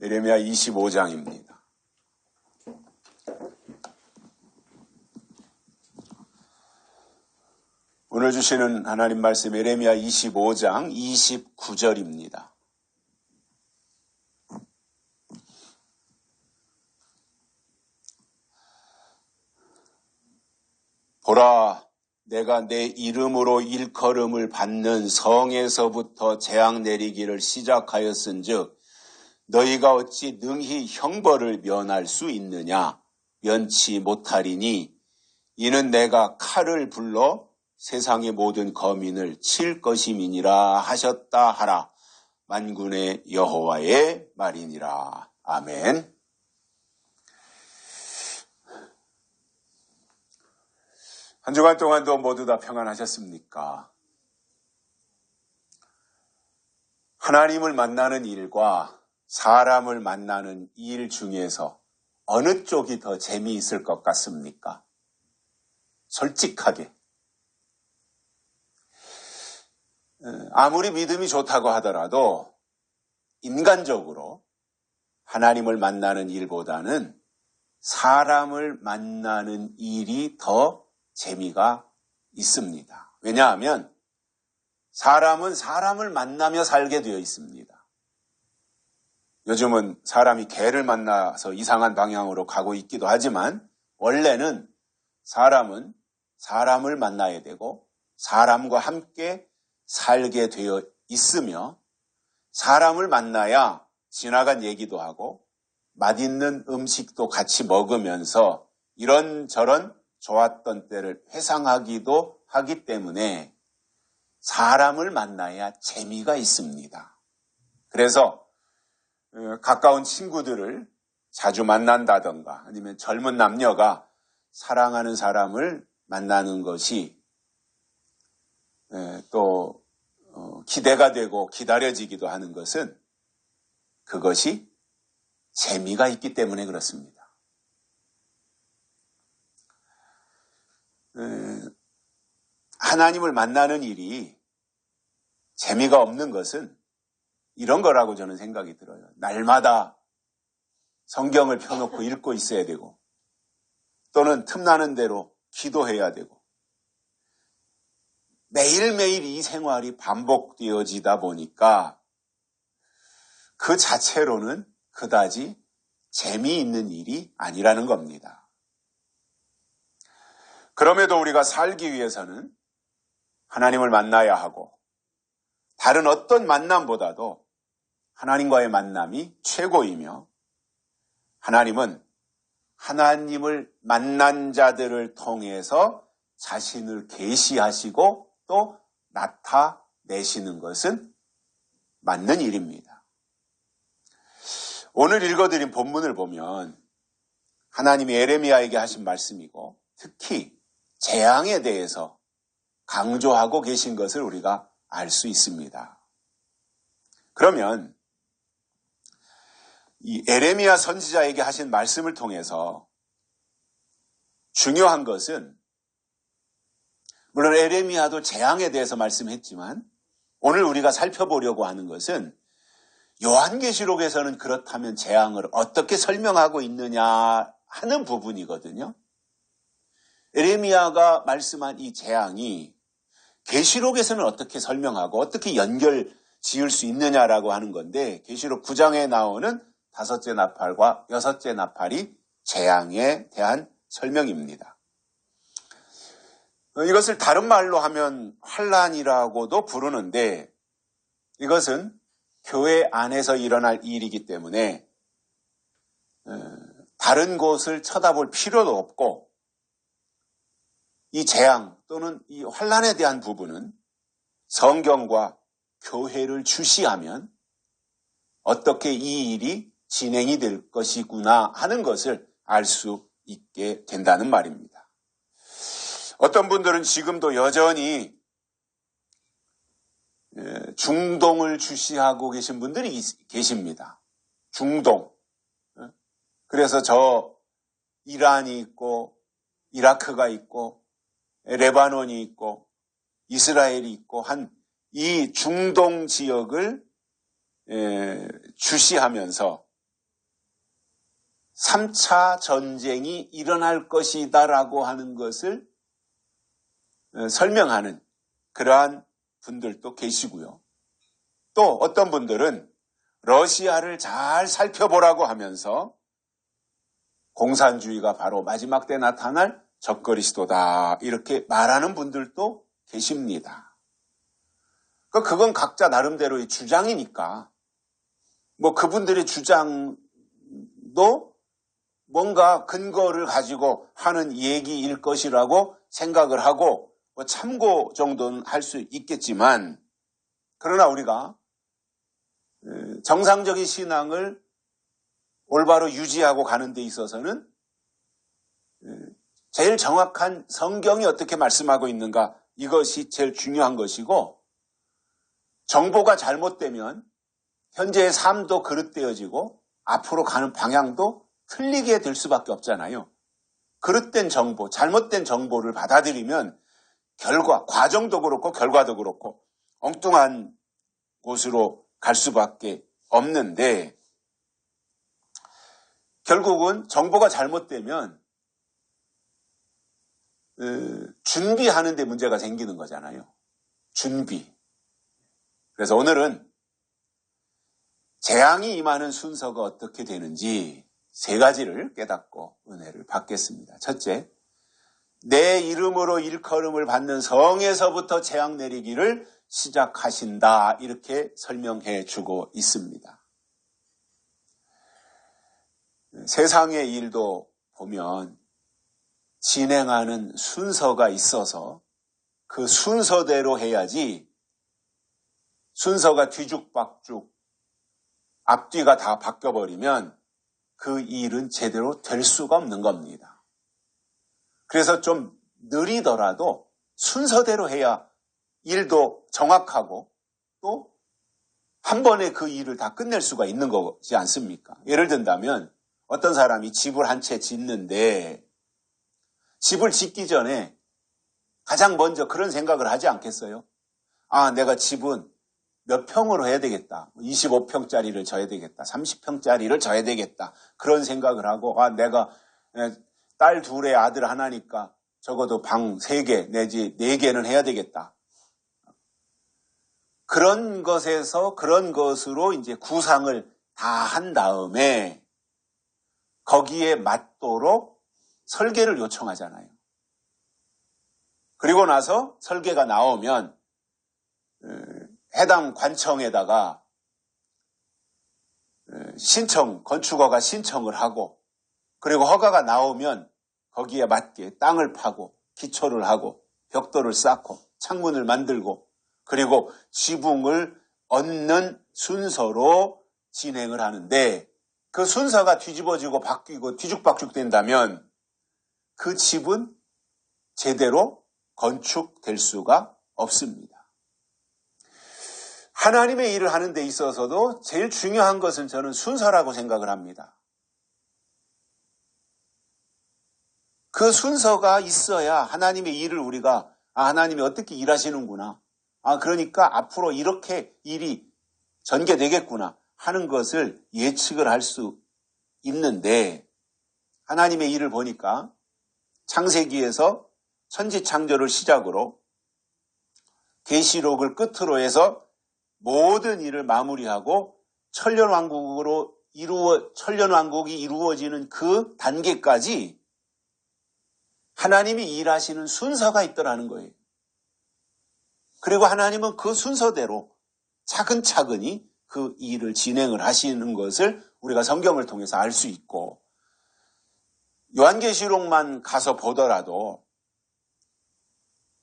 예레미야 25장입니다. 오늘 주시는 하나님 말씀 예레미야 25장 29절입니다. 보라, 내가 내 이름으로 일컬음을 받는 성에서부터 재앙 내리기를 시작하였은즉 너희가 어찌 능히 형벌을 면할 수 있느냐? 면치 못하리니 이는 내가 칼을 불러 세상의 모든 거민을 칠 것임이니라 하셨다 하라. 만군의 여호와의 말이니라. 아멘. 한 주간 동안도 모두 다 평안하셨습니까? 하나님을 만나는 일과 사람을 만나는 일 중에서 어느 쪽이 더 재미있을 것 같습니까? 솔직하게. 아무리 믿음이 좋다고 하더라도 인간적으로 하나님을 만나는 일보다는 사람을 만나는 일이 더 재미가 있습니다. 왜냐하면 사람은 사람을 만나며 살게 되어 있습니다. 요즘은 사람이 개를 만나서 이상한 방향으로 가고 있기도 하지만 원래는 사람은 사람을 만나야 되고 사람과 함께 살게 되어 있으며 사람을 만나야 지나간 얘기도 하고 맛있는 음식도 같이 먹으면서 이런저런 좋았던 때를 회상하기도 하기 때문에 사람을 만나야 재미가 있습니다. 그래서 가까운 친구들을 자주 만난다던가 아니면 젊은 남녀가 사랑하는 사람을 만나는 것이 또 기대가 되고 기다려지기도 하는 것은 그것이 재미가 있기 때문에 그렇습니다. 하나님을 만나는 일이 재미가 없는 것은 이런 거라고 저는 생각이 들어요. 날마다 성경을 펴놓고 읽고 있어야 되고 또는 틈나는 대로 기도해야 되고 매일매일 이 생활이 반복되어지다 보니까 그 자체로는 그다지 재미있는 일이 아니라는 겁니다. 그럼에도 우리가 살기 위해서는 하나님을 만나야 하고 다른 어떤 만남보다도 하나님과의 만남이 최고이며 하나님은 하나님을 만난 자들을 통해서 자신을 계시하시고 또 나타내시는 것은 맞는 일입니다. 오늘 읽어드린 본문을 보면 하나님이 예레미야에게 하신 말씀이고 특히 재앙에 대해서 강조하고 계신 것을 우리가 알 수 있습니다. 그러면 이 예레미야 선지자에게 하신 말씀을 통해서 중요한 것은 물론 예레미야도 재앙에 대해서 말씀했지만 오늘 우리가 살펴보려고 하는 것은 요한계시록에서는 그렇다면 재앙을 어떻게 설명하고 있느냐 하는 부분이거든요. 예레미야가 말씀한 이 재앙이 계시록에서는 어떻게 설명하고 어떻게 연결 지을 수 있느냐라고 하는 건데 계시록 9장에 나오는 다섯째 나팔과 여섯째 나팔이 재앙에 대한 설명입니다. 이것을 다른 말로 하면 환란이라고도 부르는데 이것은 교회 안에서 일어날 일이기 때문에 다른 곳을 쳐다볼 필요도 없고 이 재앙 또는 이 환란에 대한 부분은 성경과 교회를 주시하면 어떻게 이 일이 진행이 될 것이구나 하는 것을 알 수 있게 된다는 말입니다. 어떤 분들은 지금도 여전히 중동을 주시하고 계신 분들이 계십니다. 중동. 그래서 저 이란이 있고 이라크가 있고 레바논이 있고 이스라엘이 있고 한 이 중동 지역을 주시하면서 3차 전쟁이 일어날 것이다라고 하는 것을 설명하는 그러한 분들도 계시고요. 또 어떤 분들은 러시아를 잘 살펴보라고 하면서 공산주의가 바로 마지막 때 나타날 적그리스도다 이렇게 말하는 분들도 계십니다. 그건 각자 나름대로의 주장이니까 뭐 그분들의 주장도 뭔가 근거를 가지고 하는 얘기일 것이라고 생각을 하고 뭐 참고 정도는 할 수 있겠지만, 그러나 우리가 정상적인 신앙을 올바로 유지하고 가는 데 있어서는 제일 정확한 성경이 어떻게 말씀하고 있는가, 이것이 제일 중요한 것이고, 정보가 잘못되면 현재의 삶도 그릇되어지고 앞으로 가는 방향도 틀리게 될 수밖에 없잖아요. 그릇된 정보, 잘못된 정보를 받아들이면 과정도 그렇고 결과도 그렇고 엉뚱한 곳으로 갈 수밖에 없는데, 결국은 정보가 잘못되면 준비하는 데 문제가 생기는 거잖아요. 준비. 그래서 오늘은 재앙이 임하는 순서가 어떻게 되는지 3가지를 깨닫고 은혜를 받겠습니다. 첫째, 내 이름으로 일컬음을 받는 성에서부터 재앙 내리기를 시작하신다, 이렇게 설명해 주고 있습니다. 세상의 일도 보면 진행하는 순서가 있어서 그 순서대로 해야지, 순서가 뒤죽박죽 앞뒤가 다 바뀌어버리면 그 일은 제대로 될 수가 없는 겁니다. 그래서 좀 느리더라도 순서대로 해야 일도 정확하고 또 한 번에 그 일을 다 끝낼 수가 있는 거지 않습니까? 예를 든다면 어떤 사람이 집을 한 채 짓는데 집을 짓기 전에 가장 먼저 그런 생각을 하지 않겠어요? 아, 내가 집은 몇 평으로 해야 되겠다. 25평짜리를 져야 되겠다. 30평짜리를 져야 되겠다. 그런 생각을 하고, 아, 내가 딸 2에 아들 1니까 적어도 방 3개 내지 4개는 해야 되겠다. 그런 것으로 이제 구상을 다 한 다음에 거기에 맞도록 설계를 요청하잖아요. 그리고 나서 설계가 나오면 해당 관청에다가 건축허가 신청을 하고, 그리고 허가가 나오면 거기에 맞게 땅을 파고 기초를 하고 벽돌을 쌓고 창문을 만들고, 그리고 지붕을 얹는 순서로 진행을 하는데, 그 순서가 뒤집어지고 바뀌고 뒤죽박죽 된다면 그 집은 제대로 건축될 수가 없습니다. 하나님의 일을 하는 데 있어서도 제일 중요한 것은 저는 순서라고 생각을 합니다. 그 순서가 있어야 하나님의 일을 우리가, 하나님이 어떻게 일하시는구나, 그러니까 앞으로 이렇게 일이 전개되겠구나 하는 것을 예측을 할 수 있는데, 하나님의 일을 보니까 창세기에서 천지창조를 시작으로 계시록을 끝으로 해서 모든 일을 마무리하고 천년왕국이 이루어지는 그 단계까지 하나님이 일하시는 순서가 있더라는 거예요. 그리고 하나님은 그 순서대로 차근차근히 그 일을 진행을 하시는 것을 우리가 성경을 통해서 알 수 있고, 요한계시록만 가서 보더라도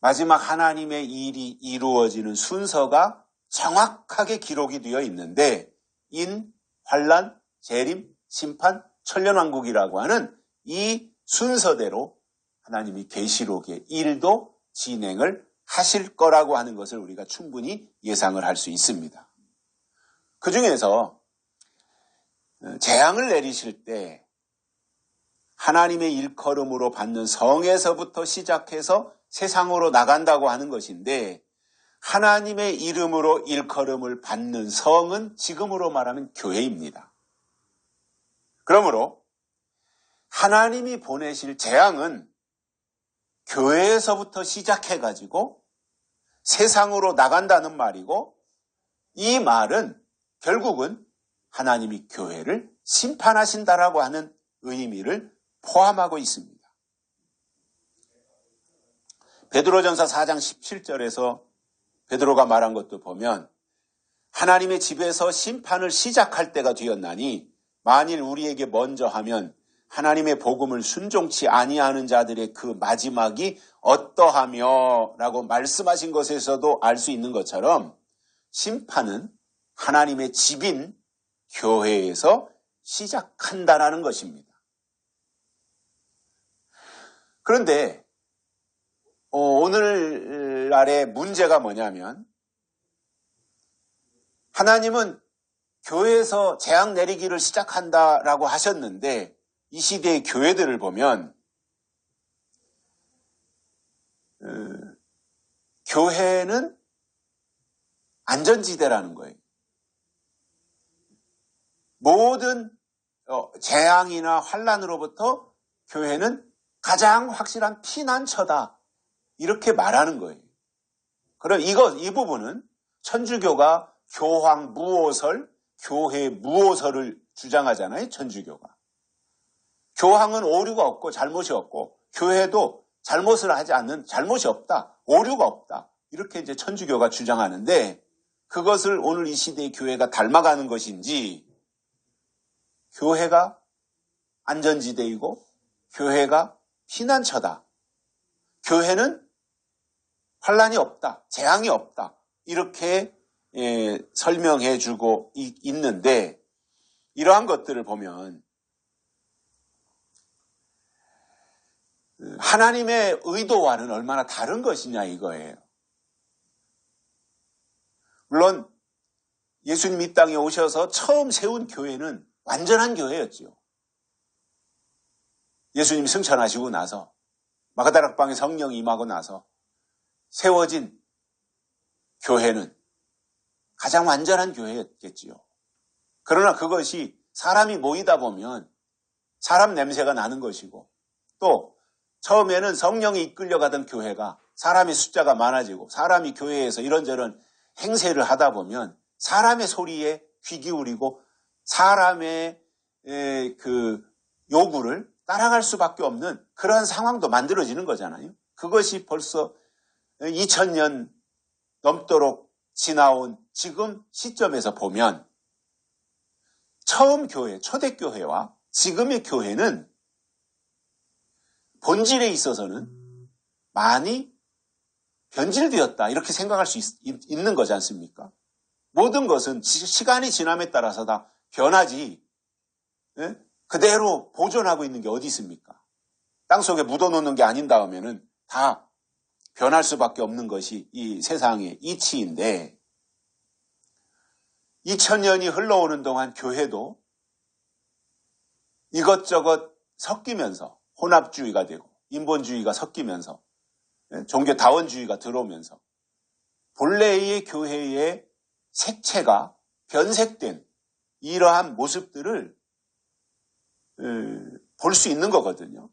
마지막 하나님의 일이 이루어지는 순서가 정확하게 기록이 되어 있는데, 인, 환란, 재림, 심판, 천년왕국이라고 하는 이 순서대로 하나님이 계시록의 일도 진행을 하실 거라고 하는 것을 우리가 충분히 예상을 할 수 있습니다. 그 중에서 재앙을 내리실 때 하나님의 일컬음으로 받는 성에서부터 시작해서 세상으로 나간다고 하는 것인데, 하나님의 이름으로 일컬음을 받는 성은 지금으로 말하면 교회입니다. 그러므로 하나님이 보내실 재앙은 교회에서부터 시작해가지고 세상으로 나간다는 말이고, 이 말은 결국은 하나님이 교회를 심판하신다라고 하는 의미를 포함하고 있습니다. 베드로전서 4장 17절에서 베드로가 말한 것도 보면, 하나님의 집에서 심판을 시작할 때가 되었나니 만일 우리에게 먼저 하면 하나님의 복음을 순종치 아니하는 자들의 그 마지막이 어떠하며 라고 말씀하신 것에서도 알 수 있는 것처럼, 심판은 하나님의 집인 교회에서 시작한다라는 것입니다. 그런데 오늘날의 문제가 뭐냐면, 하나님은 교회에서 재앙 내리기를 시작한다라고 하셨는데, 이 시대의 교회들을 보면 교회는 안전지대라는 거예요. 모든 재앙이나 환난으로부터 교회는 가장 확실한 피난처다, 이렇게 말하는 거예요. 그럼 이 부분은 천주교가 교황 무오설, 교회 무오설을 주장하잖아요. 천주교가. 교황은 오류가 없고 잘못이 없고, 교회도 잘못을 하지 않는 잘못이 없다, 오류가 없다, 이렇게 이제 천주교가 주장하는데, 그것을 오늘 이 시대의 교회가 닮아가는 것인지, 교회가 안전지대이고 교회가 피난처다, 교회는 환난이 없다, 재앙이 없다, 이렇게 설명해 주고 있는데, 이러한 것들을 보면 하나님의 의도와는 얼마나 다른 것이냐 이거예요. 물론 예수님 이 땅에 오셔서 처음 세운 교회는 완전한 교회였지요. 예수님이 승천하시고 나서, 마가다락방에 성령이 임하고 나서 세워진 교회는 가장 완전한 교회였겠지요. 그러나 그것이 사람이 모이다 보면 사람 냄새가 나는 것이고, 또 처음에는 성령이 이끌려가던 교회가 사람의 숫자가 많아지고 사람이 교회에서 이런저런 행세를 하다 보면 사람의 소리에 귀 기울이고 사람의 그 요구를 따라갈 수밖에 없는 그러한 상황도 만들어지는 거잖아요. 그것이 벌써 2000년 넘도록 지나온 지금 시점에서 보면 처음 교회, 초대교회와 지금의 교회는 본질에 있어서는 많이 변질되었다, 이렇게 생각할 수 있는 거지 않습니까? 모든 것은 시간이 지남에 따라서 다 변하지, 그대로 보존하고 있는 게 어디 있습니까? 땅속에 묻어놓는 게 아닌 다음에는 다 변할 수밖에 없는 것이 이 세상의 이치인데, 2000년이 흘러오는 동안 교회도 이것저것 섞이면서 혼합주의가 되고 인본주의가 섞이면서 종교다원주의가 들어오면서 본래의 교회의 색채가 변색된 이러한 모습들을 볼 수 있는 거거든요.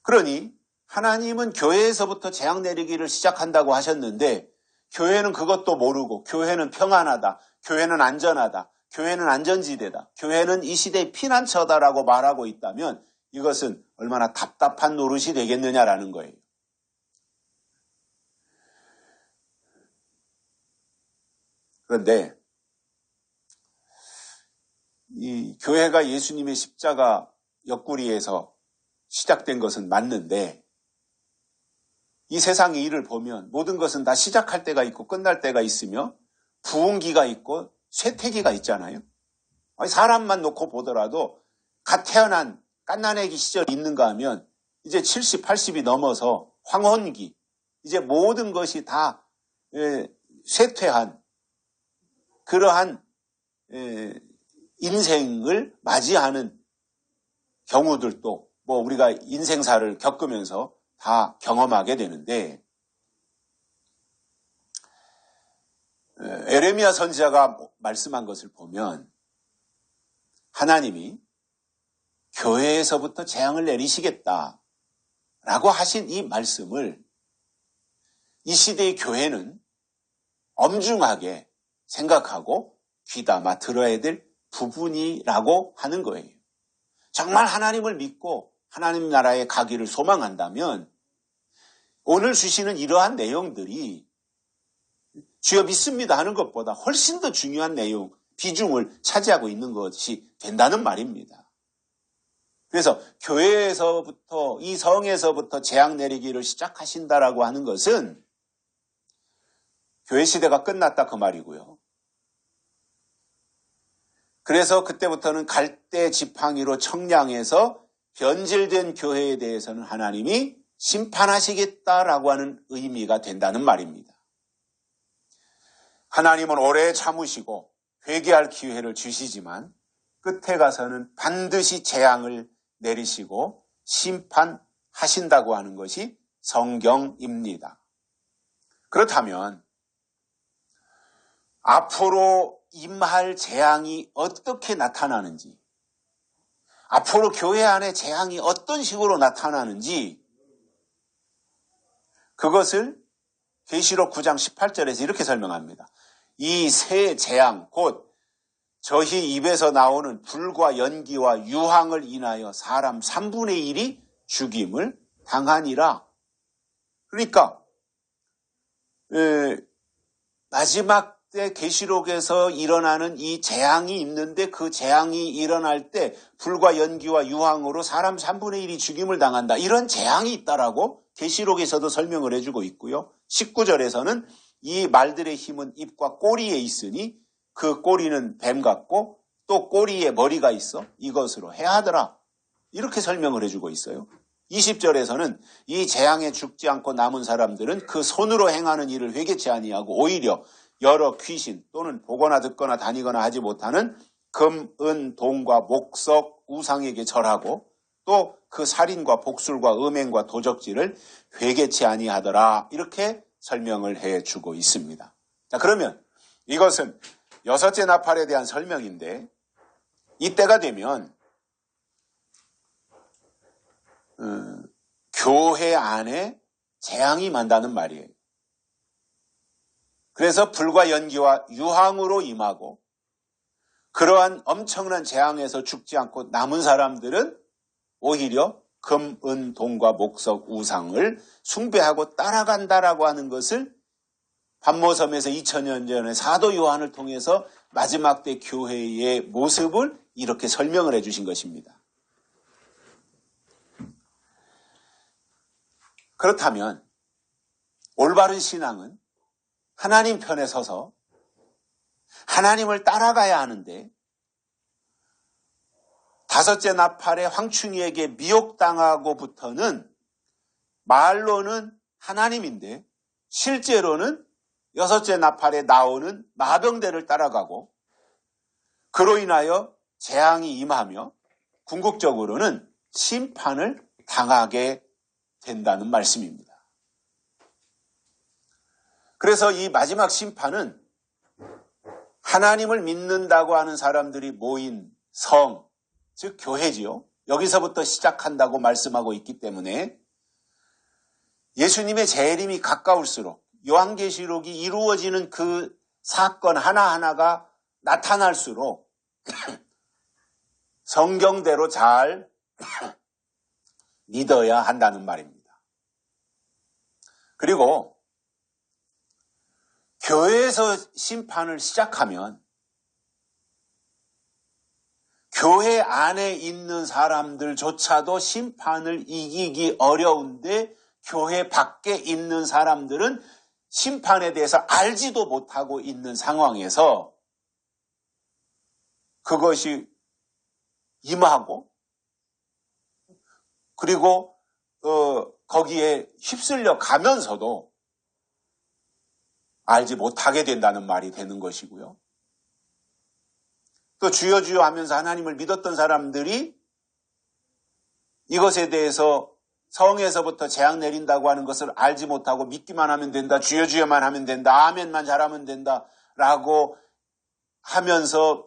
그러니 하나님은 교회에서부터 재앙 내리기를 시작한다고 하셨는데, 교회는 그것도 모르고 교회는 평안하다, 교회는 안전하다, 교회는 안전지대다, 교회는 이 시대의 피난처다라고 말하고 있다면 이것은 얼마나 답답한 노릇이 되겠느냐라는 거예요. 그런데 이 교회가 예수님의 십자가 옆구리에서 시작된 것은 맞는데, 이 세상의 일을 보면 모든 것은 다 시작할 때가 있고 끝날 때가 있으며 부흥기가 있고 쇠퇴기가 있잖아요. 사람만 놓고 보더라도 갓 태어난 갓난아기 시절이 있는가 하면 이제 70, 80이 넘어서 황혼기, 이제 모든 것이 다 쇠퇴한 그러한 인생을 맞이하는 경우들도 뭐 우리가 인생사를 겪으면서 다 경험하게 되는데, 에레미야 선지자가 말씀한 것을 보면 하나님이 교회에서부터 재앙을 내리시겠다라고 하신 이 말씀을 이 시대의 교회는 엄중하게 생각하고 귀담아 들어야 될 부분이라고 하는 거예요. 정말 하나님을 믿고 하나님 나라에 가기를 소망한다면 오늘 주시는 이러한 내용들이 주여 믿습니다 하는 것보다 훨씬 더 중요한 내용, 비중을 차지하고 있는 것이 된다는 말입니다. 그래서 교회에서부터, 이 성에서부터 재앙 내리기를 시작하신다라고 하는 것은 교회 시대가 끝났다 그 말이고요. 그래서 그때부터는 갈대 지팡이로 청량해서 변질된 교회에 대해서는 하나님이 심판하시겠다라고 하는 의미가 된다는 말입니다. 하나님은 오래 참으시고 회개할 기회를 주시지만 끝에 가서는 반드시 재앙을 내리시고 심판하신다고 하는 것이 성경입니다. 그렇다면 앞으로 임할 재앙이 어떻게 나타나는지, 앞으로 교회 안에 재앙이 어떤 식으로 나타나는지 그것을 계시록 9장 18절에서 이렇게 설명합니다. 이 새 재앙 곧 저희 입에서 나오는 불과 연기와 유황을 인하여 사람 3분의 1이 죽임을 당하니라. 그러니까 마지막 때 계시록에서 일어나는 이 재앙이 있는데 그 재앙이 일어날 때 불과 연기와 유황으로 사람 3분의 1이 죽임을 당한다. 이런 재앙이 있다라고 계시록에서도 설명을 해주고 있고요. 19절에서는 이 말들의 힘은 입과 꼬리에 있으니 그 꼬리는 뱀 같고 또 꼬리에 머리가 있어 이것으로 해하더라. 이렇게 설명을 해주고 있어요. 20절에서는 이 재앙에 죽지 않고 남은 사람들은 그 손으로 행하는 일을 회개치 아니하고 오히려 여러 귀신 또는 보거나 듣거나 다니거나 하지 못하는 금, 은, 동과 목석, 우상에게 절하고 또 그 살인과 복술과 음행과 도적질을 회개치 아니하더라. 이렇게 설명을 해주고 있습니다. 자, 그러면 이것은 여섯째 나팔에 대한 설명인데 이때가 되면 교회 안에 재앙이 임한다는 말이에요. 그래서 불과 연기와 유황으로 임하고 그러한 엄청난 재앙에서 죽지 않고 남은 사람들은 오히려 금, 은, 동과 목석, 우상을 숭배하고 따라간다라고 하는 것을 반모섬에서 2000년 전에 사도 요한을 통해서 마지막 때 교회의 모습을 이렇게 설명을 해주신 것입니다. 그렇다면 올바른 신앙은 하나님 편에 서서 하나님을 따라가야 하는데 다섯째 나팔의 황충이에게 미혹당하고부터는 말로는 하나님인데 실제로는 여섯째 나팔에 나오는 마병대를 따라가고 그로 인하여 재앙이 임하며 궁극적으로는 심판을 당하게 된다는 말씀입니다. 그래서 이 마지막 심판은 하나님을 믿는다고 하는 사람들이 모인 성, 즉 교회지요. 여기서부터 시작한다고 말씀하고 있기 때문에 예수님의 재림이 가까울수록 요한계시록이 이루어지는 그 사건 하나하나가 나타날수록 성경대로 잘 믿어야 한다는 말입니다. 그리고 교회에서 심판을 시작하면 교회 안에 있는 사람들조차도 심판을 이기기 어려운데 교회 밖에 있는 사람들은 심판에 대해서 알지도 못하고 있는 상황에서 그것이 임하고 그리고 거기에 휩쓸려 가면서도 알지 못하게 된다는 말이 되는 것이고요. 또 주여 주여 하면서 하나님을 믿었던 사람들이 이것에 대해서 성에서부터 재앙 내린다고 하는 것을 알지 못하고 믿기만 하면 된다. 주여 주여만 하면 된다. 아멘만 잘하면 된다. 라고 하면서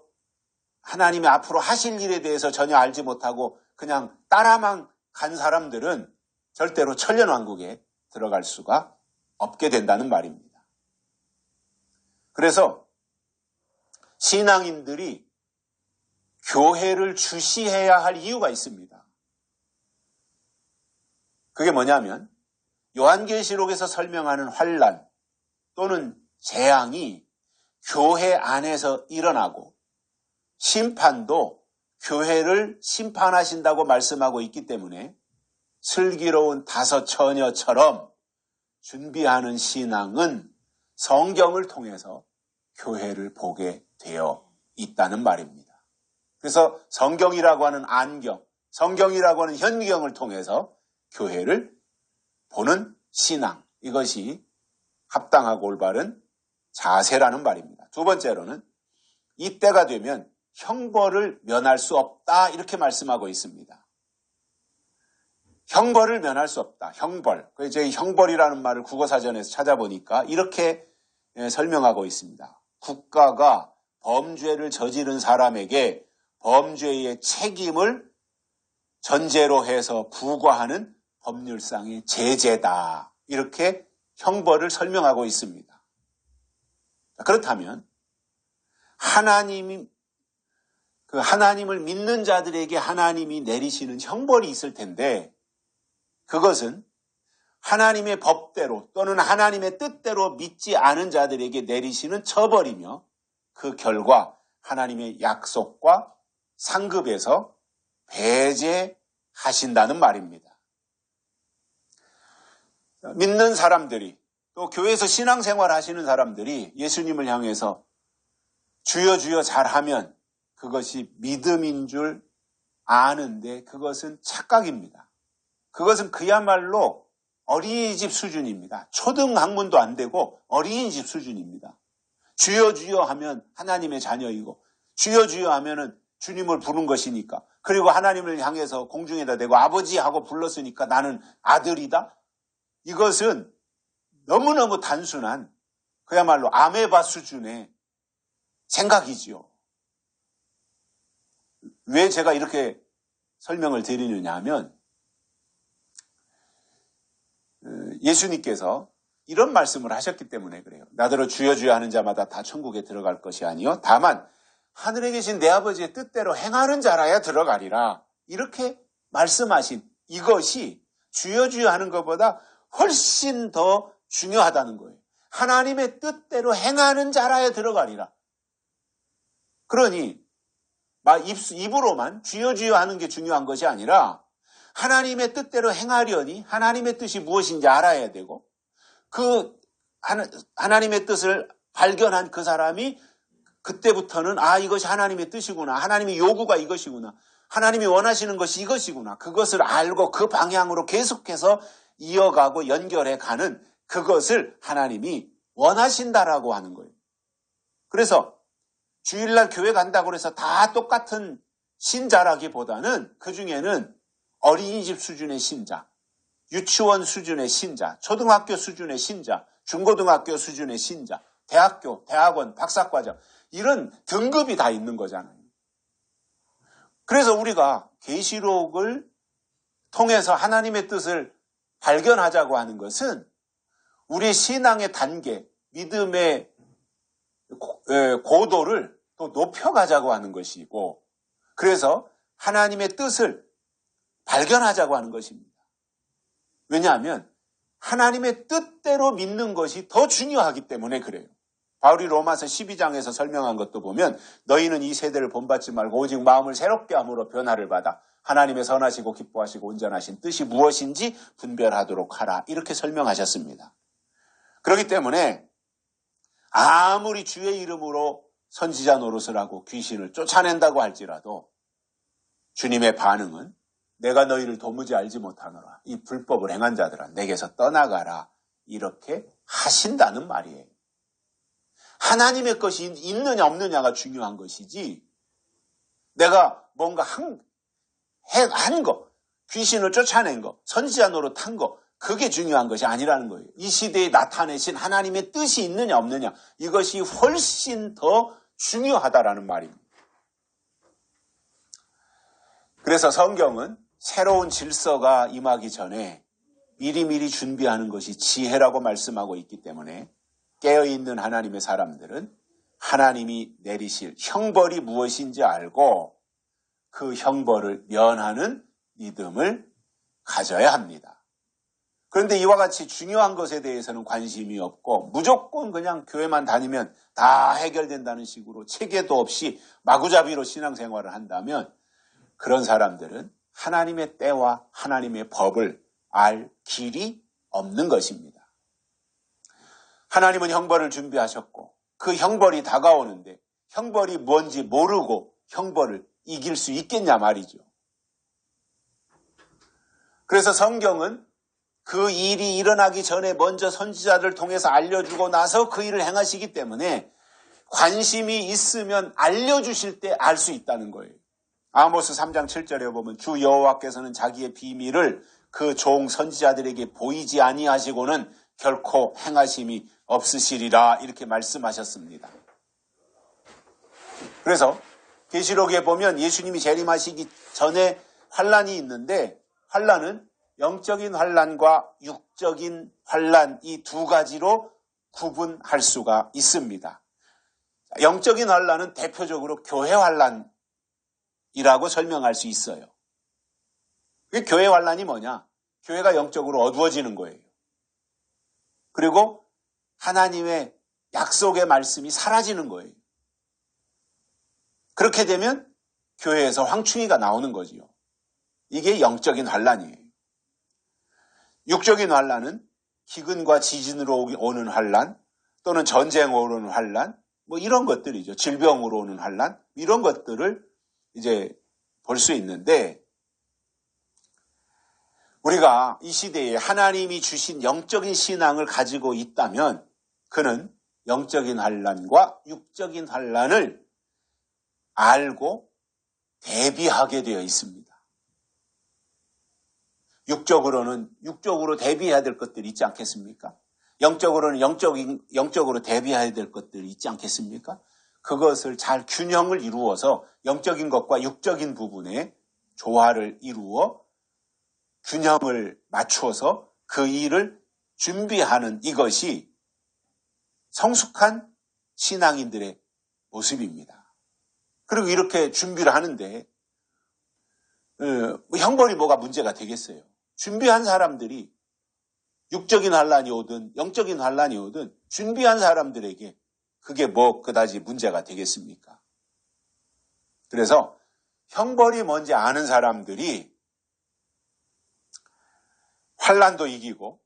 하나님이 앞으로 하실 일에 대해서 전혀 알지 못하고 그냥 따라만 간 사람들은 절대로 천년왕국에 들어갈 수가 없게 된다는 말입니다. 그래서 신앙인들이 교회를 주시해야 할 이유가 있습니다. 그게 뭐냐면 요한계시록에서 설명하는 환난 또는 재앙이 교회 안에서 일어나고 심판도 교회를 심판하신다고 말씀하고 있기 때문에 슬기로운 다섯 처녀처럼 준비하는 신앙은 성경을 통해서 교회를 보게 되어 있다는 말입니다. 그래서 성경이라고 하는 안경, 성경이라고 하는 현경을 통해서 교회를 보는 신앙, 이것이 합당하고 올바른 자세라는 말입니다. 두 번째로는 이때가 되면 형벌을 면할 수 없다, 이렇게 말씀하고 있습니다. 형벌을 면할 수 없다. 형벌. 저희 형벌이라는 말을 국어사전에서 찾아보니까 이렇게 설명하고 있습니다. 국가가 범죄를 저지른 사람에게 범죄의 책임을 전제로 해서 부과하는 법률상의 제재다. 이렇게 형벌을 설명하고 있습니다. 그렇다면 하나님을 믿는 자들에게 하나님이 내리시는 형벌이 있을 텐데 그것은 하나님의 법대로 또는 하나님의 뜻대로 믿지 않은 자들에게 내리시는 처벌이며 그 결과 하나님의 약속과 상급에서 배제하신다는 말입니다. 믿는 사람들이 또 교회에서 신앙생활 하시는 사람들이 예수님을 향해서 주여 주여 잘하면 그것이 믿음인 줄 아는데 그것은 착각입니다. 그것은 그야말로 어린이집 수준입니다. 초등학문도 안 되고 어린이집 수준입니다. 주여 주여 하면 하나님의 자녀이고 주여 주여 하면은 주님을 부른 것이니까, 그리고 하나님을 향해서 공중에다 대고 아버지 하고 불렀으니까 나는 아들이다. 이것은 너무너무 단순한 그야말로 아메바 수준의 생각이지요. 왜 제가 이렇게 설명을 드리느냐 하면 예수님께서 이런 말씀을 하셨기 때문에 그래요. 나더러 주여 주여 하는 자마다 다 천국에 들어갈 것이 아니요 다만 하늘에 계신 내 아버지의 뜻대로 행하는 자라야 들어가리라. 이렇게 말씀하신 이것이 주여 주여 하는 것보다 훨씬 더 중요하다는 거예요. 하나님의 뜻대로 행하는 자라야 들어가리라. 그러니 입으로만 주여 주여 하는 게 중요한 것이 아니라 하나님의 뜻대로 행하려니 하나님의 뜻이 무엇인지 알아야 되고 그 하나님의 뜻을 발견한 그 사람이 그때부터는 이것이 하나님의 뜻이구나. 하나님의 요구가 이것이구나. 하나님이 원하시는 것이 이것이구나. 그것을 알고 그 방향으로 계속해서 이어가고 연결해 가는 그것을 하나님이 원하신다라고 하는 거예요. 그래서 주일날 교회 간다고 해서 다 똑같은 신자라기보다는 그 중에는 어린이집 수준의 신자, 유치원 수준의 신자, 초등학교 수준의 신자, 중고등학교 수준의 신자, 대학교, 대학원, 박사과정 이런 등급이 다 있는 거잖아요. 그래서 우리가 계시록을 통해서 하나님의 뜻을 발견하자고 하는 것은 우리 신앙의 단계, 믿음의 고도를 또 높여가자고 하는 것이고 그래서 하나님의 뜻을 발견하자고 하는 것입니다. 왜냐하면 하나님의 뜻대로 믿는 것이 더 중요하기 때문에 그래요. 바울이 로마서 12장에서 설명한 것도 보면 너희는 이 세대를 본받지 말고 오직 마음을 새롭게 함으로 변화를 받아 하나님의 선하시고 기뻐하시고 온전하신 뜻이 무엇인지 분별하도록 하라. 이렇게 설명하셨습니다. 그렇기 때문에 아무리 주의 이름으로 선지자 노릇을 하고 귀신을 쫓아낸다고 할지라도 주님의 반응은 내가 너희를 도무지 알지 못하노라. 이 불법을 행한 자들아 내게서 떠나가라. 이렇게 하신다는 말이에요. 하나님의 것이 있느냐 없느냐가 중요한 것이지 내가 뭔가 한 거, 귀신을 쫓아낸 거, 선지자 노릇한 거 그게 중요한 것이 아니라는 거예요. 이 시대에 나타내신 하나님의 뜻이 있느냐 없느냐 이것이 훨씬 더 중요하다라는 말입니다. 그래서 성경은 새로운 질서가 임하기 전에 미리미리 준비하는 것이 지혜라고 말씀하고 있기 때문에 깨어있는 하나님의 사람들은 하나님이 내리실 형벌이 무엇인지 알고 그 형벌을 면하는 믿음을 가져야 합니다. 그런데 이와 같이 중요한 것에 대해서는 관심이 없고 무조건 그냥 교회만 다니면 다 해결된다는 식으로 체계도 없이 마구잡이로 신앙생활을 한다면 그런 사람들은 하나님의 때와 하나님의 법을 알 길이 없는 것입니다. 하나님은 형벌을 준비하셨고 그 형벌이 다가오는데 형벌이 뭔지 모르고 형벌을 이길 수 있겠냐 말이죠. 그래서 성경은 그 일이 일어나기 전에 먼저 선지자를 통해서 알려주고 나서 그 일을 행하시기 때문에 관심이 있으면 알려주실 때 알 수 있다는 거예요. 아모스 3장 7절에 보면 주 여호와께서는 자기의 비밀을 그 종 선지자들에게 보이지 아니하시고는 결코 행하심이 없으시리라 이렇게 말씀하셨습니다. 그래서 계시록에 보면 예수님이 재림하시기 전에 환란이 있는데 환란은 영적인 환란과 육적인 환란 이 두 가지로 구분할 수가 있습니다. 영적인 환란은 대표적으로 교회 환란이라고 설명할 수 있어요. 교회 환란이 뭐냐? 교회가 영적으로 어두워지는 거예요. 그리고 하나님의 약속의 말씀이 사라지는 거예요. 그렇게 되면 교회에서 황충이가 나오는 거지요. 이게 영적인 환란이에요. 육적인 환란은 기근과 지진으로 오는 환란 또는 전쟁으로 오는 환란 뭐 이런 것들이죠. 질병으로 오는 환란 이런 것들을 이제 볼 수 있는데 우리가 이 시대에 하나님이 주신 영적인 신앙을 가지고 있다면 그는 영적인 환란과 육적인 환란을 알고 대비하게 되어 있습니다. 육적으로 대비해야 될 것들이 있지 않겠습니까? 영적으로는 영적으로 대비해야 될 것들이 있지 않겠습니까? 그것을 잘 균형을 이루어서 영적인 것과 육적인 부분에 조화를 이루어 균형을 맞추어서 그 일을 준비하는 이것이 성숙한 신앙인들의 모습입니다. 그리고 이렇게 준비를 하는데 형벌이 뭐가 문제가 되겠어요? 준비한 사람들이 육적인 환란이 오든 영적인 환란이 오든 준비한 사람들에게 그게 뭐 그다지 문제가 되겠습니까? 그래서 형벌이 뭔지 아는 사람들이 환란도 이기고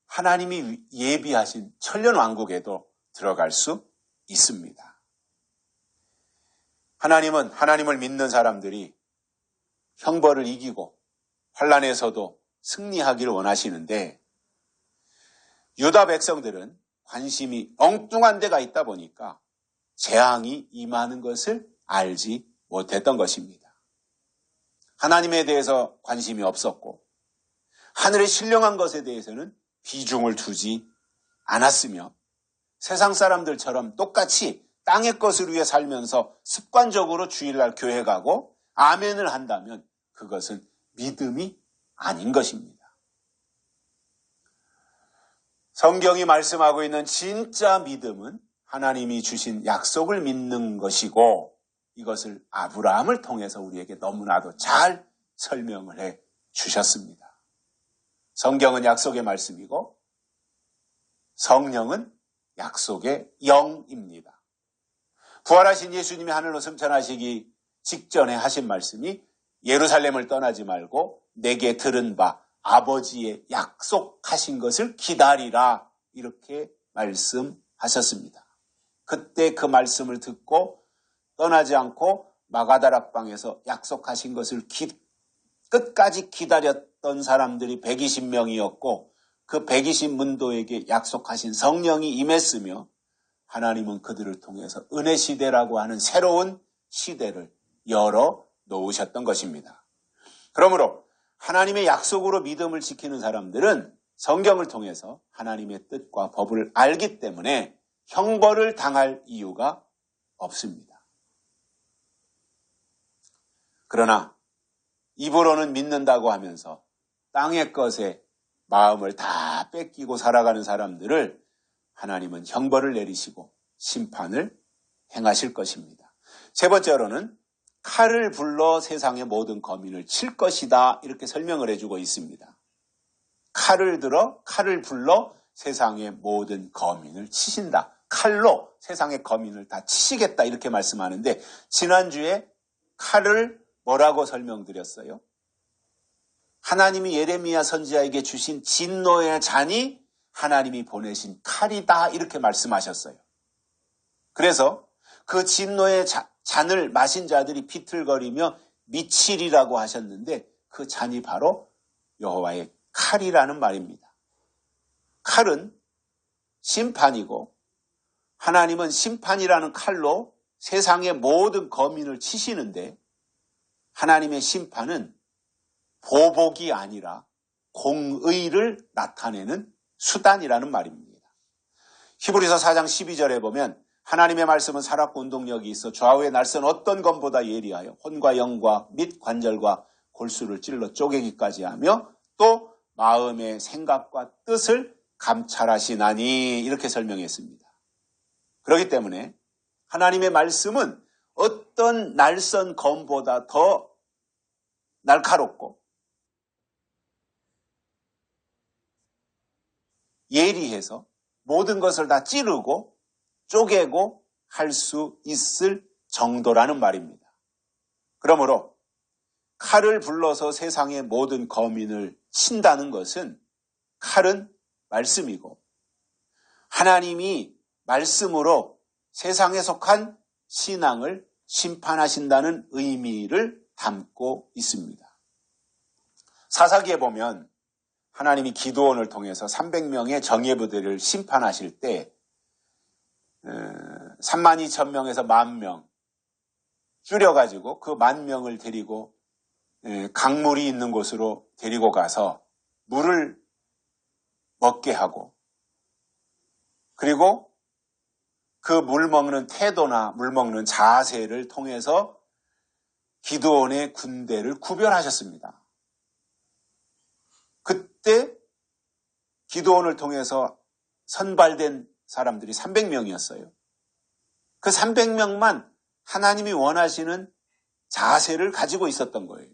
하나님이 예비하신 천년왕국에도 들어갈 수 있습니다. 하나님은 하나님을 믿는 사람들이 형벌을 이기고 환란에서도 승리하기를 원하시는데 유다 백성들은 관심이 엉뚱한 데가 있다 보니까 재앙이 임하는 것을 알지 못했던 것입니다. 하나님에 대해서 관심이 없었고 하늘의 신령한 것에 대해서는 비중을 두지 않았으며 세상 사람들처럼 똑같이 땅의 것을 위해 살면서 습관적으로 주일날 교회 가고 아멘을 한다면 그것은 믿음이 아닌 것입니다. 성경이 말씀하고 있는 진짜 믿음은 하나님이 주신 약속을 믿는 것이고 이것을 아브라함을 통해서 우리에게 너무나도 잘 설명을 해 주셨습니다. 성경은 약속의 말씀이고 성령은 약속의 영입니다. 부활하신 예수님이 하늘로 승천하시기 직전에 하신 말씀이 예루살렘을 떠나지 말고 내게 들은 바 아버지의 약속하신 것을 기다리라 이렇게 말씀하셨습니다. 그때 그 말씀을 듣고 떠나지 않고 마가다락방에서 약속하신 것을 끝까지 기다렸던 사람들이 120명이었고 그 120문도에게 약속하신 성령이 임했으며 하나님은 그들을 통해서 은혜 시대라고 하는 새로운 시대를 열어 놓으셨던 것입니다. 그러므로 하나님의 약속으로 믿음을 지키는 사람들은 성경을 통해서 하나님의 뜻과 법을 알기 때문에 형벌을 당할 이유가 없습니다. 그러나 입으로는 믿는다고 하면서 땅의 것에 마음을 다 뺏기고 살아가는 사람들을 하나님은 형벌을 내리시고 심판을 행하실 것입니다. 세 번째로는 칼을 불러 세상의 모든 거민을 칠 것이다, 이렇게 설명을 해주고 있습니다. 칼을 불러 세상의 모든 거민을 치신다. 칼로 세상의 거민을 다 치시겠다, 이렇게 말씀하는데, 지난주에 칼을 뭐라고 설명드렸어요? 하나님이 예레미야 선지자에게 주신 진노의 잔이 하나님이 보내신 칼이다, 이렇게 말씀하셨어요. 그래서 그 진노의 잔을 마신 자들이 비틀거리며 미칠이라고 하셨는데, 그 잔이 바로 여호와의 칼이라는 말입니다. 칼은 심판이고, 하나님은 심판이라는 칼로 세상의 모든 거민을 치시는데, 하나님의 심판은 보복이 아니라 공의를 나타내는 수단이라는 말입니다. 히브리서 4장 12절에 보면 하나님의 말씀은 살았고 운동력이 있어 좌우의 날선 어떤 검보다 예리하여 혼과 영과 및 관절과 골수를 찔러 쪼개기까지 하며 또 마음의 생각과 뜻을 감찰하시나니, 이렇게 설명했습니다. 그렇기 때문에 하나님의 말씀은 어떤 날선 검보다 더 날카롭고 예리해서 모든 것을 다 찌르고 쪼개고 할 수 있을 정도라는 말입니다. 그러므로 칼을 불러서 세상의 모든 거민을 친다는 것은, 칼은 말씀이고 하나님이 말씀으로 세상에 속한 신앙을 심판하신다는 의미를 담고 있습니다. 사사기에 보면 하나님이 기드온을 통해서 300명의 정예부대를 심판하실 때 32,000명에서 10,000명 줄여가지고 그 10,000명을 데리고 강물이 있는 곳으로 데리고 가서 물을 먹게 하고, 그리고 그 물 먹는 태도나 물 먹는 자세를 통해서 기드온의 군대를 구별하셨습니다. 그때 기드온을 통해서 선발된 사람들이 300명이었어요. 그 300명만 하나님이 원하시는 자세를 가지고 있었던 거예요.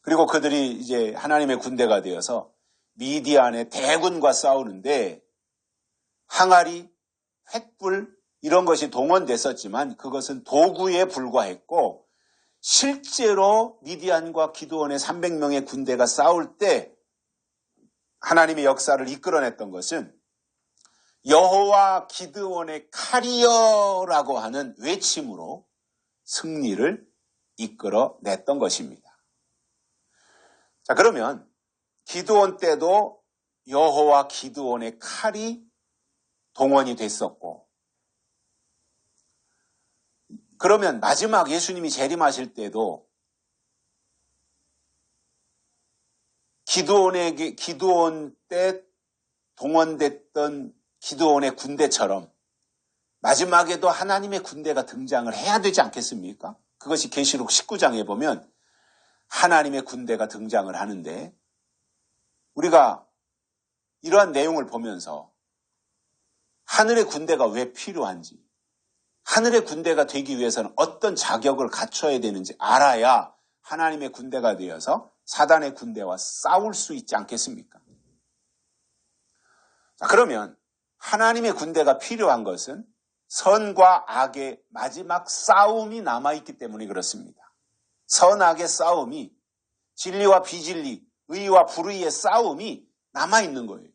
그리고 그들이 이제 하나님의 군대가 되어서 미디안의 대군과 싸우는데 항아리, 횃불 이런 것이 동원됐었지만 그것은 도구에 불과했고, 실제로 미디안과 기드온의 300명의 군대가 싸울 때 하나님의 역사를 이끌어냈던 것은 여호와 기드온의 칼이여라고 하는 외침으로 승리를 이끌어냈던 것입니다. 자, 그러면 기드온 때도 여호와 기드온의 칼이 동원이 됐었고, 그러면 마지막 예수님이 재림하실 때도 기드온 때 동원됐던 기드온의 군대처럼 마지막에도 하나님의 군대가 등장을 해야 되지 않겠습니까? 그것이 계시록 19장에 보면 하나님의 군대가 등장을 하는데, 우리가 이러한 내용을 보면서 하늘의 군대가 왜 필요한지, 하늘의 군대가 되기 위해서는 어떤 자격을 갖춰야 되는지 알아야 하나님의 군대가 되어서 사단의 군대와 싸울 수 있지 않겠습니까? 자, 그러면 하나님의 군대가 필요한 것은 선과 악의 마지막 싸움이 남아있기 때문에 그렇습니다. 선악의 싸움이, 진리와 비진리, 의와 불의의 싸움이 남아있는 거예요.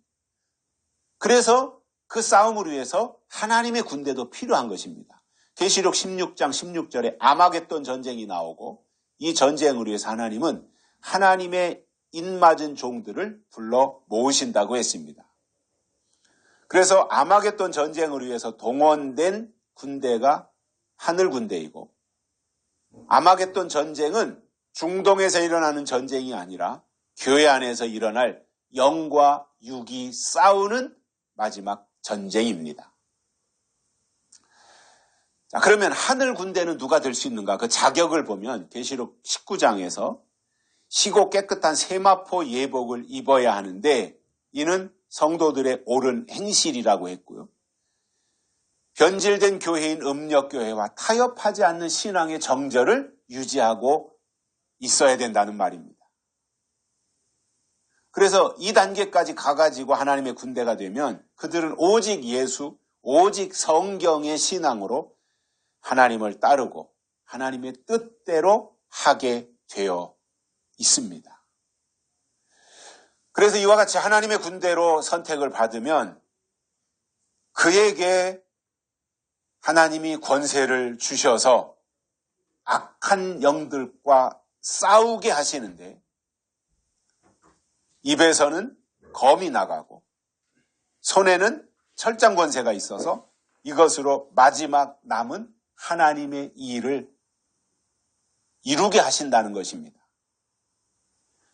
그래서 그 싸움을 위해서 하나님의 군대도 필요한 것입니다. 계시록 16장 16절에 아마겟돈 전쟁이 나오고, 이 전쟁을 위해서 하나님은 하나님의 인맞은 종들을 불러 모으신다고 했습니다. 그래서 아마겟돈 전쟁을 위해서 동원된 군대가 하늘 군대이고, 아마겟돈 전쟁은 중동에서 일어나는 전쟁이 아니라 교회 안에서 일어날 영과 육이 싸우는 마지막 전쟁입니다. 자, 그러면 하늘 군대는 누가 될 수 있는가? 그 자격을 보면 계시록 19장에서 시고 깨끗한 세마포 예복을 입어야 하는데 이는 성도들의 옳은 행실이라고 했고요. 변질된 교회인 음력교회와 타협하지 않는 신앙의 정절을 유지하고 있어야 된다는 말입니다. 그래서 이 단계까지 가가지고 하나님의 군대가 되면 그들은 오직 예수, 오직 성경의 신앙으로 하나님을 따르고 하나님의 뜻대로 하게 되어 있습니다. 그래서 이와 같이 하나님의 군대로 선택을 받으면 그에게 하나님이 권세를 주셔서 악한 영들과 싸우게 하시는데 입에서는 검이 나가고 손에는 철장 권세가 있어서 이것으로 마지막 남은 하나님의 일을 이루게 하신다는 것입니다.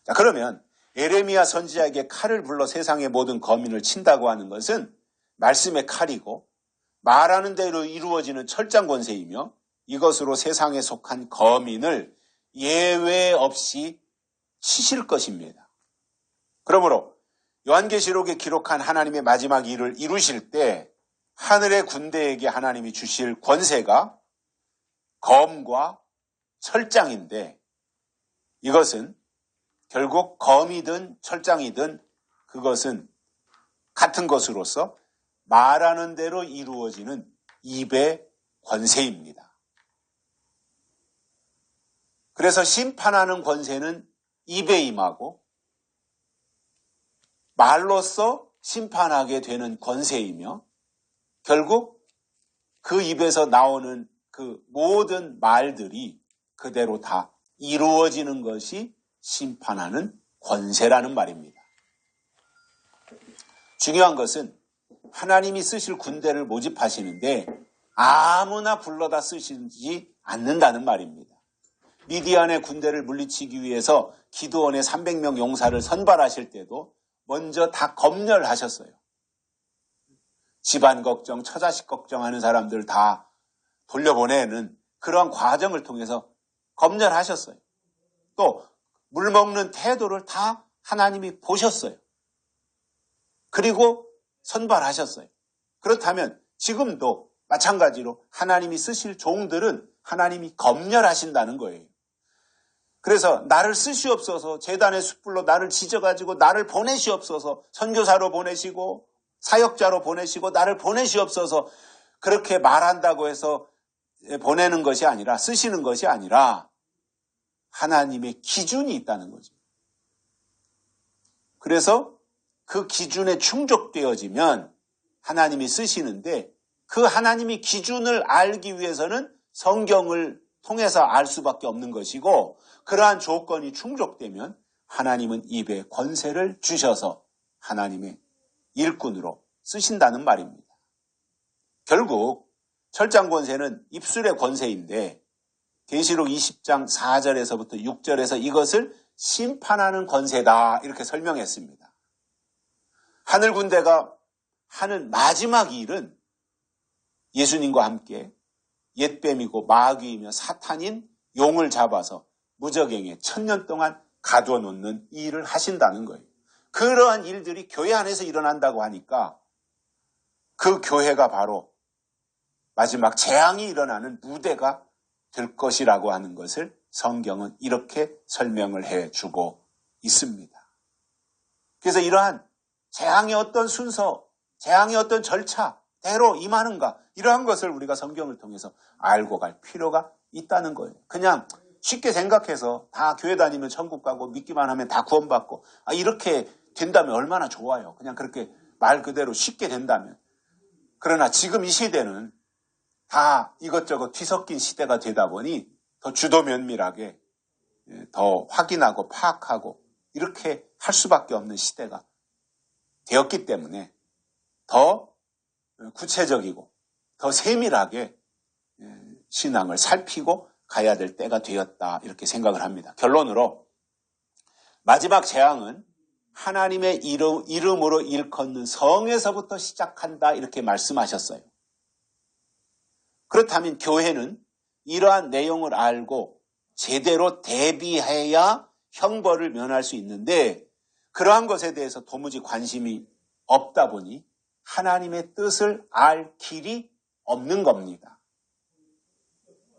자, 그러면 에레미야 선지자에게 칼을 불러 세상의 모든 거민을 친다고 하는 것은 말씀의 칼이고 말하는 대로 이루어지는 철장 권세이며 이것으로 세상에 속한 거민을 예외 없이 치실 것입니다. 그러므로 요한계시록에 기록한 하나님의 마지막 일을 이루실 때 하늘의 군대에게 하나님이 주실 권세가 검과 철장인데 이것은 결국 검이든 철장이든 그것은 같은 것으로서 말하는 대로 이루어지는 입의 권세입니다. 그래서 심판하는 권세는 입에 임하고 말로써 심판하게 되는 권세이며 결국 그 입에서 나오는 그 모든 말들이 그대로 다 이루어지는 것이 심판하는 권세라는 말입니다. 중요한 것은 하나님이 쓰실 군대를 모집하시는데 아무나 불러다 쓰시지 않는다는 말입니다. 미디안의 군대를 물리치기 위해서 기드온의 300명 용사를 선발하실 때도 먼저 다 검열하셨어요. 집안 걱정, 처자식 걱정하는 사람들 다 돌려보내는 그러한 과정을 통해서 검열하셨어요. 또 물 먹는 태도를 다 하나님이 보셨어요. 그리고 선발하셨어요. 그렇다면 지금도 마찬가지로 하나님이 쓰실 종들은 하나님이 검열하신다는 거예요. 그래서 나를 쓰시옵소서, 제단의 숯불로 나를 지져가지고 나를 보내시옵소서, 선교사로 보내시고 사역자로 보내시고 나를 보내시옵소서 그렇게 말한다고 해서 보내는 것이 아니라 쓰시는 것이 아니라 하나님의 기준이 있다는 거죠. 그래서 그 기준에 충족되어지면 하나님이 쓰시는데 그 하나님이 기준을 알기 위해서는 성경을 통해서 알 수밖에 없는 것이고 그러한 조건이 충족되면 하나님은 입에 권세를 주셔서 하나님의 일꾼으로 쓰신다는 말입니다. 결국 철장 권세는 입술의 권세인데 계시록 20장 4절에서부터 6절에서 이것을 심판하는 권세다 이렇게 설명했습니다. 하늘 군대가 하는 마지막 일은 예수님과 함께 옛뱀이고 마귀이며 사탄인 용을 잡아서 무저갱에 1000년 동안 가두어 놓는 일을 하신다는 거예요. 그러한 일들이 교회 안에서 일어난다고 하니까 그 교회가 바로 마지막 재앙이 일어나는 무대가 될 것이라고 하는 것을 성경은 이렇게 설명을 해주고 있습니다. 그래서 이러한 재앙의 어떤 순서, 재앙의 어떤 절차대로 임하는가 이러한 것을 우리가 성경을 통해서 알고 갈 필요가 있다는 거예요. 그냥 쉽게 생각해서 다 교회 다니면 천국 가고 믿기만 하면 다 구원받고 이렇게 된다면 얼마나 좋아요. 그냥 그렇게 말 그대로 쉽게 된다면. 그러나 지금 이 시대는 다 이것저것 뒤섞인 시대가 되다 보니 더 주도 면밀하게 더 확인하고 파악하고 이렇게 할 수밖에 없는 시대가 되었기 때문에 더 구체적이고 더 세밀하게 신앙을 살피고 가야 될 때가 되었다 이렇게 생각을 합니다. 결론으로 마지막 재앙은 하나님의 이름으로 일컫는 성에서부터 시작한다 이렇게 말씀하셨어요. 그렇다면 교회는 이러한 내용을 알고 제대로 대비해야 형벌을 면할 수 있는데 그러한 것에 대해서 도무지 관심이 없다 보니 하나님의 뜻을 알 길이 없는 겁니다.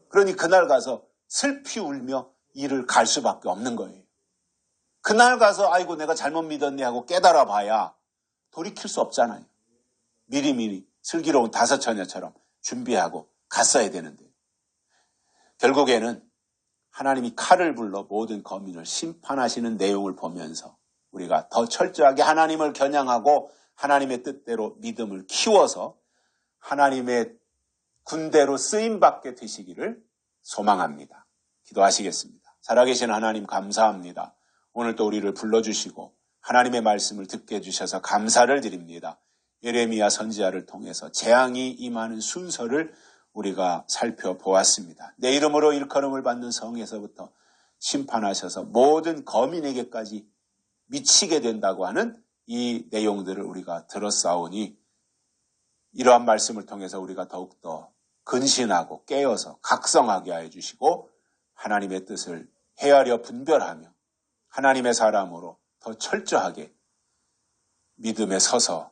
그러니 그날 가서 슬피 울며 이를 갈 수밖에 없는 거예요. 그날 가서 아이고 내가 잘못 믿었네 하고 깨달아 봐야 돌이킬 수 없잖아요. 미리미리 슬기로운 다섯 처녀처럼 준비하고 갔어야 되는데 결국에는 하나님이 칼을 불러 모든 거민을 심판하시는 내용을 보면서 우리가 더 철저하게 하나님을 겨냥하고 하나님의 뜻대로 믿음을 키워서 하나님의 군대로 쓰임받게 되시기를 소망합니다. 기도하시겠습니다. 살아계신 하나님 감사합니다. 오늘 또 우리를 불러주시고 하나님의 말씀을 듣게 해주셔서 감사를 드립니다. 예레미야 선지자를 통해서 재앙이 임하는 순서를 우리가 살펴보았습니다. 내 이름으로 일컬음을 받는 성에서부터 심판하셔서 모든 거민에게까지 미치게 된다고 하는 이 내용들을 우리가 들었사오니 이러한 말씀을 통해서 우리가 더욱더 근신하고 깨어서 각성하게 하여 주시고 하나님의 뜻을 헤아려 분별하며 하나님의 사람으로 더 철저하게 믿음에 서서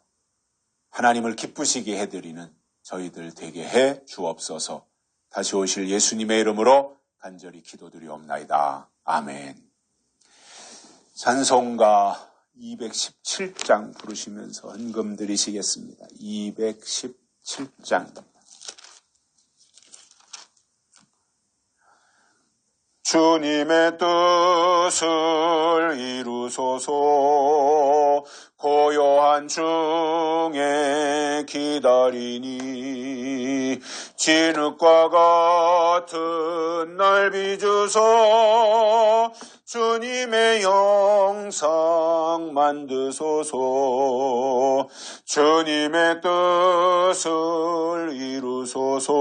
하나님을 기쁘시게 해드리는 저희들 되게 해 주옵소서. 다시 오실 예수님의 이름으로 간절히 기도드리옵나이다. 아멘. 찬송가 217장 부르시면서 헌금 드리시겠습니다. 217장. 주님의 뜻을 이루소서. 고요한 중에 기다리니 진흙과 같은 날 빚으소. 주님의 영상 만드소서. 주님의 뜻을 이루소서.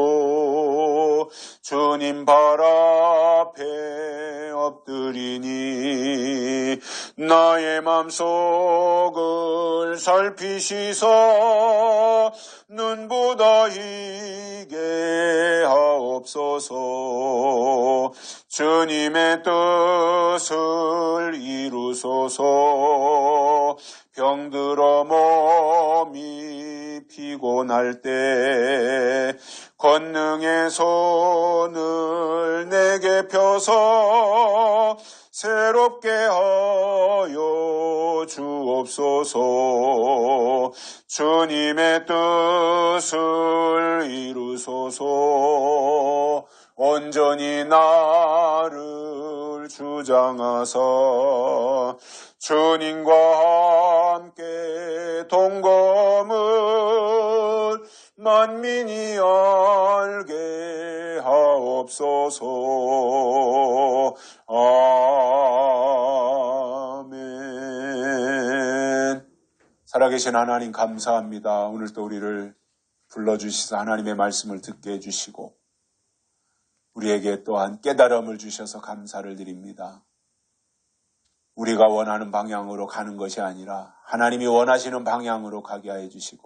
주님 발 앞에 엎드리니 나의 맘속을 살피시사 눈보다 희게 하옵소서. 주님의 뜻을 이루소서. 병들어 몸이 피곤할 때 권능의 손을 내게 펴서 새롭게 하여 주옵소서. 주님의 뜻을 이루소서. 온전히 나를 주장하사 주님과 함께 동거함을 만민이 알게 하옵소서. 아멘. 살아계신 하나님 감사합니다. 오늘 또 우리를 불러주시사 하나님의 말씀을 듣게 해주시고 우리에게 또한 깨달음을 주셔서 감사를 드립니다. 우리가 원하는 방향으로 가는 것이 아니라 하나님이 원하시는 방향으로 가게 하여 주시고